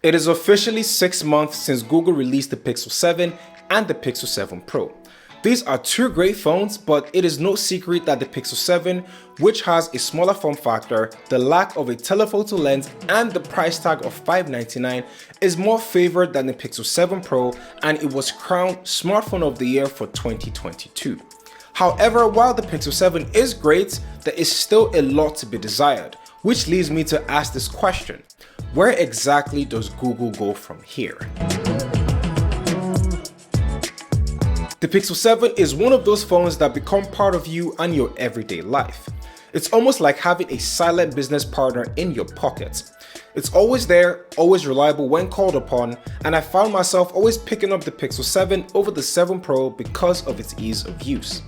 It is officially 6 months since Google released the Pixel 7 and the Pixel 7 Pro. These are two great phones, but it is no secret that the Pixel 7, which has a smaller form factor, the lack of a telephoto lens, and the price tag of $599 is more favored than the Pixel 7 Pro, and it was crowned Smartphone of the Year for 2022. However, while the Pixel 7 is great, there is still a lot to be desired, which leads me to ask this question: where exactly does Google go from here? The Pixel 7 is one of those phones that become part of you and your everyday life. It's almost like having a silent business partner in your pocket. It's always there, always reliable when called upon, and I found myself always picking up the Pixel 7 over the 7 Pro because of its ease of use.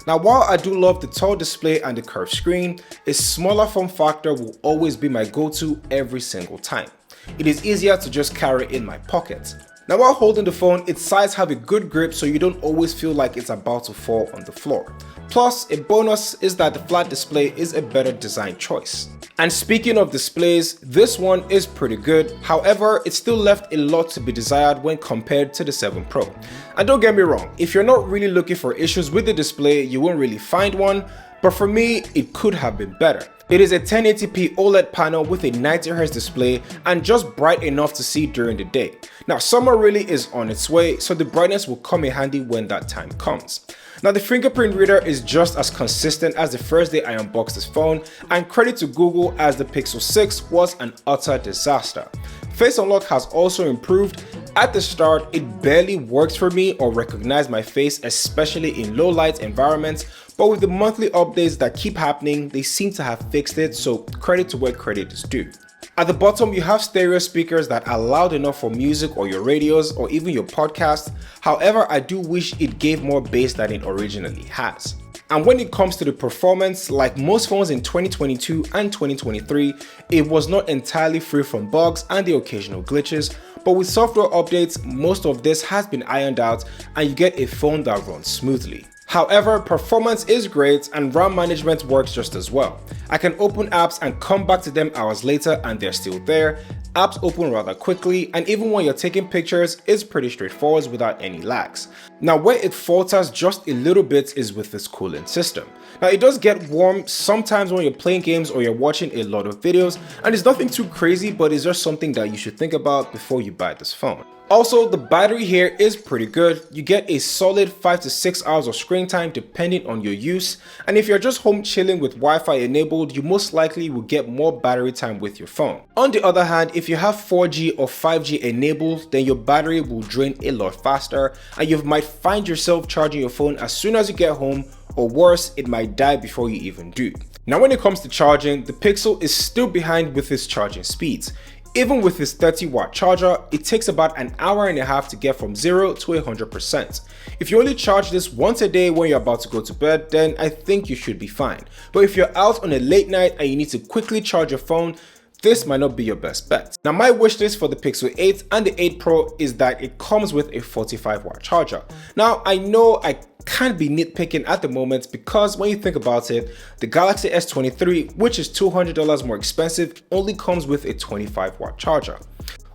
Now, while I do love the tall display and the curved screen, a smaller form factor will always be my go-to every single time. It is easier to just carry in my pocket. Now, while holding the phone, its sides have a good grip so you don't always feel like it's about to fall on the floor. Plus, a bonus is that the flat display is a better design choice. And speaking of displays, this one is pretty good. However, it still left a lot to be desired when compared to the 7 Pro. And don't get me wrong, if you're not really looking for issues with the display, you won't really find one, but for me, it could have been better. It is a 1080p OLED panel with a 90Hz display and just bright enough to see during the day. Now, summer really is on its way, so the brightness will come in handy when that time comes. Now, the fingerprint reader is just as consistent as the first day I unboxed this phone, and credit to Google as the Pixel 6 was an utter disaster. Face Unlock has also improved. At the start, it barely works for me or recognized my face, especially in low light environments, but with the monthly updates that keep happening, they seem to have fixed it, so credit to where credit is due. At the bottom, you have stereo speakers that are loud enough for music or your radios or even your podcast. However, I do wish it gave more bass than it originally has. And when it comes to the performance, like most phones in 2022 and 2023, it was not entirely free from bugs and the occasional glitches, but with software updates, most of this has been ironed out and you get a phone that runs smoothly. However, performance is great and RAM management works just as well. I can open apps and come back to them hours later and they're still there. Apps open rather quickly, and even when you're taking pictures, it's pretty straightforward without any lags. Now, where it falters just a little bit is with this cooling system. Now, it does get warm sometimes when you're playing games or you're watching a lot of videos, and it's nothing too crazy, but it's just something that you should think about before you buy this phone. Also, the battery here is pretty good. You get a solid 5 to 6 hours of screen time depending on your use, and if you're just home chilling with Wi-Fi enabled, you most likely will get more battery time with your phone. On the other hand, if you have 4G or 5G enabled, then your battery will drain a lot faster and you might find yourself charging your phone as soon as you get home, or worse, it might die before you even do. Now, when it comes to charging, the Pixel is still behind with its charging speeds. Even with this 30-watt charger, it takes about an hour and a half to get from 0 to 100%. If you only charge this once a day when you're about to go to bed, then I think you should be fine. But if you're out on a late night and you need to quickly charge your phone, this might not be your best bet. Now, my wishlist for the Pixel 8 and the 8 Pro is that it comes with a 45-watt charger. Now, I know I can't be nitpicking at the moment because when you think about it, the Galaxy S23, which is $200 more expensive, only comes with a 25-watt charger.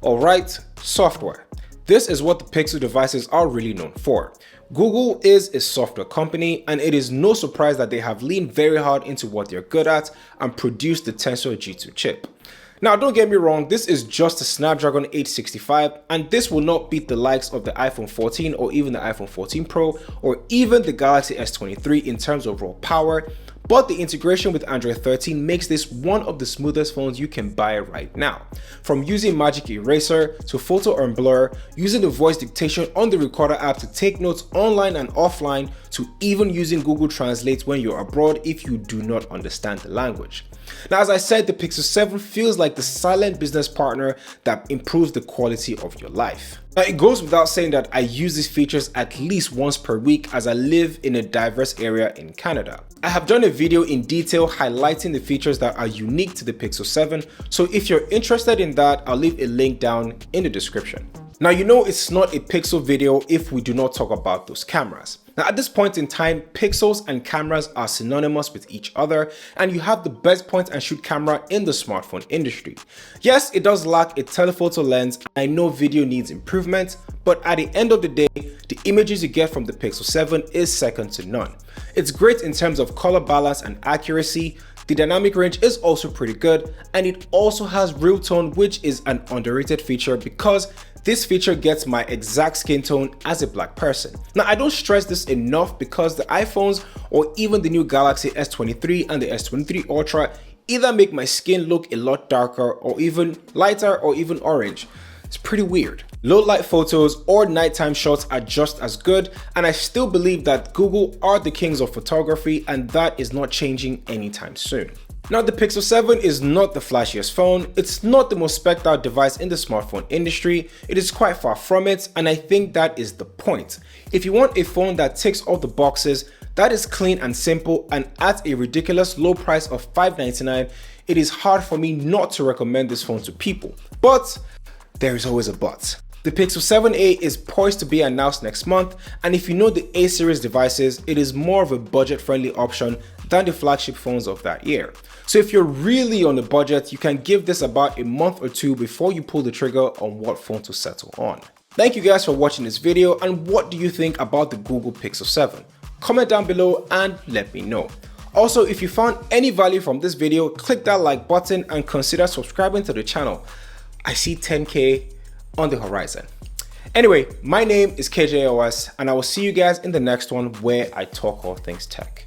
Alright, software. This is what the Pixel devices are really known for. Google is a software company, and it is no surprise that they have leaned very hard into what they're good at and produced the Tensor G2 chip. Now, don't get me wrong, this is just a Snapdragon 865, and this will not beat the likes of the iPhone 14 or even the iPhone 14 Pro or even the Galaxy S23 in terms of raw power, but the integration with Android 13 makes this one of the smoothest phones you can buy right now. From using Magic Eraser to photo and blur, using the voice dictation on the recorder app to take notes online and offline, to even using Google Translate when you're abroad if you do not understand the language. Now, as I said, the Pixel 7 feels like the silent business partner that improves the quality of your life. Now, it goes without saying that I use these features at least once per week as I live in a diverse area in Canada. I have done a video in detail highlighting the features that are unique to the Pixel 7, so if you're interested in that, I'll leave a link down in the description. Now, you know it's not a Pixel video if we do not talk about those cameras. Now at this point in time, pixels and cameras are synonymous with each other, and you have the best point and shoot camera in the smartphone industry. Yes, it does lack a telephoto lens. I know video needs improvement, but at the end of the day, the images you get from the Pixel 7 is second to none. It's great in terms of color balance and accuracy. The dynamic range is also pretty good, and it also has real tone, which is an underrated feature because this feature gets my exact skin tone as a black person. Now I don't stress this enough because the iPhones or even the new Galaxy S23 and the S23 Ultra either make my skin look a lot darker or even lighter or even orange. It's pretty weird. Low light photos or nighttime shots are just as good, and I still believe that Google are the kings of photography, and that is not changing anytime soon. Now the Pixel 7 is not the flashiest phone, it's not the most spec'd out device in the smartphone industry, it is quite far from it, and I think that is the point. If you want a phone that ticks all the boxes, that is clean and simple, and at a ridiculous low price of $599, it is hard for me not to recommend this phone to people. But there is always a but. The Pixel 7a is poised to be announced next month, and if you know the A series devices, it is more of a budget-friendly option than the flagship phones of that year. So if you're really on a budget, you can give this about a month or two before you pull the trigger on what phone to settle on. Thank you guys for watching this video, and what do you think about the Google Pixel 7? Comment down below and let me know. Also, if you found any value from this video, click that like button and consider subscribing to the channel. I see 10K on the horizon. Anyway, my name is KJOS, and I will see you guys in the next one where I talk all things tech.